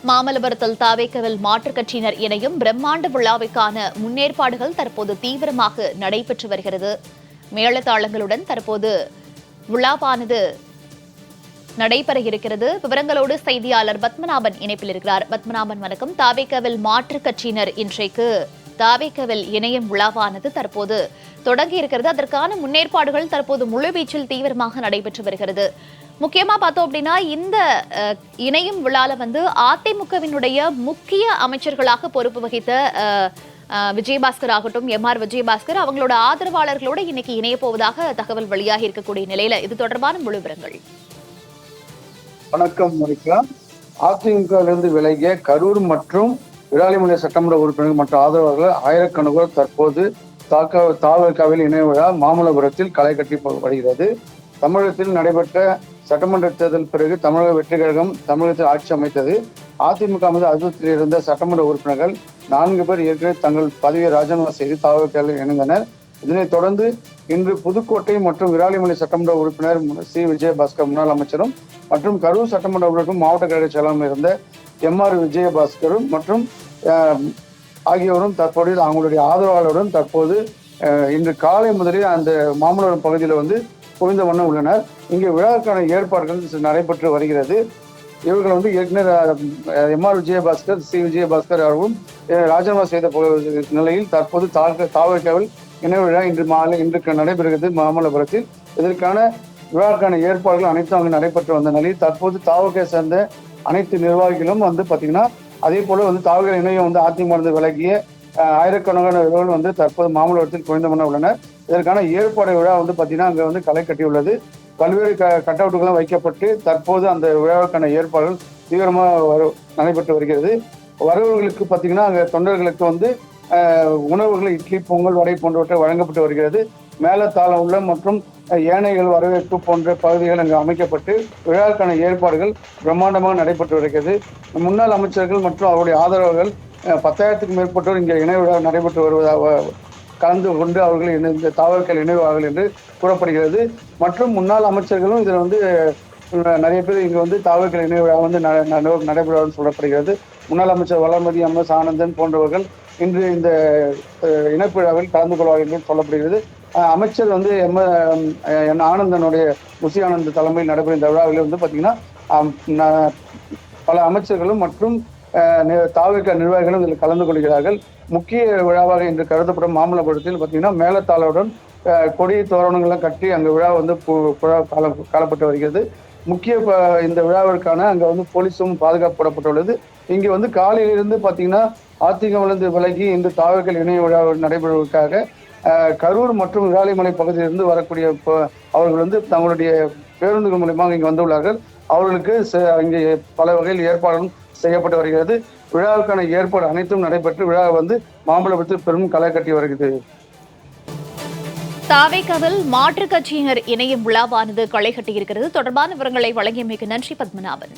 மாமல்லபுரத்தில் தாவேக்கவில் மாற்றுக் கட்சியினர் இணையும் பிரம்மாண்ட விழாவிற்கான முன்னேற்பாடுகள் தற்போது தீவிரமாக நடைபெற்று வருகிறது. மேளதாளங்களுடன் தற்போது விழாவானது நடைபெற இருக்கிறது. விவரங்களோடு செய்தியாளர் பத்மநாபன் இணைப்பில் இருக்கிறார். பத்மநாபன், வணக்கம். தாவேக்கவில் மாற்றுக் கட்சியினர் இன்றைக்கு தாவேக்கவில் இணையம் விழாவானது தற்போது தொடங்கி இருக்கிறது. அதற்கான முன்னேற்பாடுகள் தற்போது முழுவீச்சில் தீவிரமாக நடைபெற்று வருகிறது. முக்கியமா பார்த்தோம் அப்படின்னா இந்த இணையும் விழால அதிமுகவினுடைய முக்கிய அமைச்சர்களாக பொறுப்பு வகித்த விஜயபாஸ்கர் ஆகட்டும், எம்.ஆர். விஜயபாஸ்கர் அவங்களோட ஆதரவாளர்களோட இன்னைக்கு இணைய போவதாக தகவல் வெளியாகி இருக்கக்கூடிய நிலையில இது தொடர்பான முழு விவரங்கள். வணக்கம் மோனிகா. அதிமுகவிலிருந்து விலகிய கரூர் மற்றும் விராலிமலை சட்டமன்ற உறுப்பினர்கள் மற்றும் ஆதரவாளர்கள் ஆயிரக்கணக்கானோர் தற்போது தாவேக்காவில் இணைய விழா மாமல்லபுரத்தில் களை கட்டி வருகிறது. தமிழகத்தில் நடைபெற்ற சட்டமன்ற தேர்தல் பிறகு தமிழக வெற்றி கழகம் தமிழகத்தில் ஆட்சி அமைத்தது. அதிமுக மீது அதிருப்தியில் இருந்த சட்டமன்ற உறுப்பினர்கள் 4 பேர் ஏற்கனவே தங்கள் பதவியை ராஜினாமா செய்து தாவேக்காவில் இணைந்தனர். இதனைத் தொடர்ந்து இன்று புதுக்கோட்டை மற்றும் விராலிமலை சட்டமன்ற உறுப்பினர் சி. விஜயபாஸ்கர் முன்னாள் அமைச்சரும் மற்றும் கரூர் சட்டமன்ற உறுப்பினர் மாவட்ட கழக செயலாளரும் இருந்த எம்.ஆர். விஜயபாஸ்கரும் மற்றும் ஆகியோரும் தற்போது அவங்களுடைய ஆதரவாளருடன் தற்போது இன்று காலை முதலில் அந்த மாமல்லபுரம் பகுதியில் குவிந்த வண்ணம் உள்ளனர். இங்கே விழாவுக்கான ஏற்பாடுகள் நடைபெற்று வருகிறது. இவர்கள் ஏற்கனவே எம்.ஆர். விஜயபாஸ்கர், சி. விஜயபாஸ்கர் அவர்களும் ராஜினாமா செய்த நிலையில் தற்போது தாவேக்காவில் இணைய விழா இன்று நடைபெறுகிறது மாமல்லபுரத்தில். இதற்கான விழாவுக்கான ஏற்பாடுகள் அனைத்தும் அங்கு நடைபெற்று வந்த நிலையில் தற்போது தாவேக்கா சேர்ந்த அனைத்து நிர்வாகிகளும் பார்த்தீங்கன்னா அதே போல தாவேக்கா இணையம் அதிமுக விலகிய ஆயிரக்கணக்கானவர்கள் தற்போது மாமல்லபுரத்தில் குவிந்த வண்ணம் உள்ளனர். இதற்கான ஏற்பாடு விழா பார்த்தீங்கன்னா அங்கே களை கட்டியுள்ளது. பல்வேறு கட் அவுட்டுகளும் வைக்கப்பட்டு தற்போது அந்த விழாவுக்கான ஏற்பாடுகள் தீவிரமாக நடைபெற்று வருகிறது. வரவர்களுக்கு பார்த்தீங்கன்னா அங்கே தொண்டர்களுக்கு உணவுகள் இட்லி, பொங்கல், வடை போன்றவற்றை வழங்கப்பட்டு வருகிறது. மேலத்தாளம் உள்ள மற்றும் ஏனைகள் வரவேற்பு போன்ற பகுதிகள் அங்கு அமைக்கப்பட்டு விழாவுக்கான ஏற்பாடுகள் பிரம்மாண்டமாக நடைபெற்று வருகிறது. முன்னாள் அமைச்சர்கள் மற்றும் அவருடைய ஆதரவுகள் 10,000க்கும் மேற்பட்டோர் இங்கே இணைய விழா நடைபெற்று வருவதாக கலந்து கொண்டு அவர்கள் இந்த தாவேக்காவில் இணைவார்கள் என்று கூறப்படுகிறது. மற்றும் முன்னாள் அமைச்சர்களும் இதில் நிறைய பேர் இங்கு தாவேக்காவில் இணைய விழா நடைபெறுவதாக சொல்லப்படுகிறது. முன்னாள் அமைச்சர் வளர்மதி, எம்.எஸ். ஆனந்தன் போன்றவர்கள் இன்று இந்த இணைப்பு விழாவில் கலந்து கொள்வார்கள் என்று சொல்லப்படுகிறது. அமைச்சர் ஆனந்தனுடைய முசி ஆனந்த் தலைமையில் நடைபெறும் இந்த விழாவில் பார்த்தீங்கன்னா பல அமைச்சர்களும் மற்றும் தாவேக்கா நிர்வாகிகளும் இதில் கலந்து கொள்கிறார்கள். முக்கிய விழாவாக இன்று கருதப்படும் மாமல்லபுரத்தில் பார்த்தீங்கன்னா மேலத்தாளருடன் கொடி தோரணங்கள்லாம் கட்டி அங்கே விழா காலப்பட்டு வருகிறது. முக்கிய இந்த விழாவிற்கான அங்கே போலீஸும் பாதுகாப்பு போடப்பட்டுள்ளது. இங்கே காலையிலிருந்து பார்த்தீங்கன்னா அதிமுகவிலிருந்து விலகி இன்று தாவேக்கா இணைய விழா நடைபெறுவதற்காக கரூர் மற்றும் விராலிமலை பகுதியிலிருந்து வரக்கூடிய அவர்கள் தங்களுடைய பேருந்துகள் மூலமாக இங்கு வந்துள்ளார்கள். அவர்களுக்கு இங்கே பல வகையில் ஏற்பாடுகளும் செய்யப்பட்டு வருகிறது. விழாவுக்கான ஏற்பாடு அனைத்தும் நடைபெற்று விழா மாமல்லபுரத்தில் பெரும் களை கட்டி வருகிறது. தாவேக்காவில் மாற்றுக் கட்சியினர் இணையும் விழாவானது களை கட்டியிருக்கிறது. தொடர்பான விவரங்களை வழங்கியமைக்கு நன்றி பத்மநாபன்.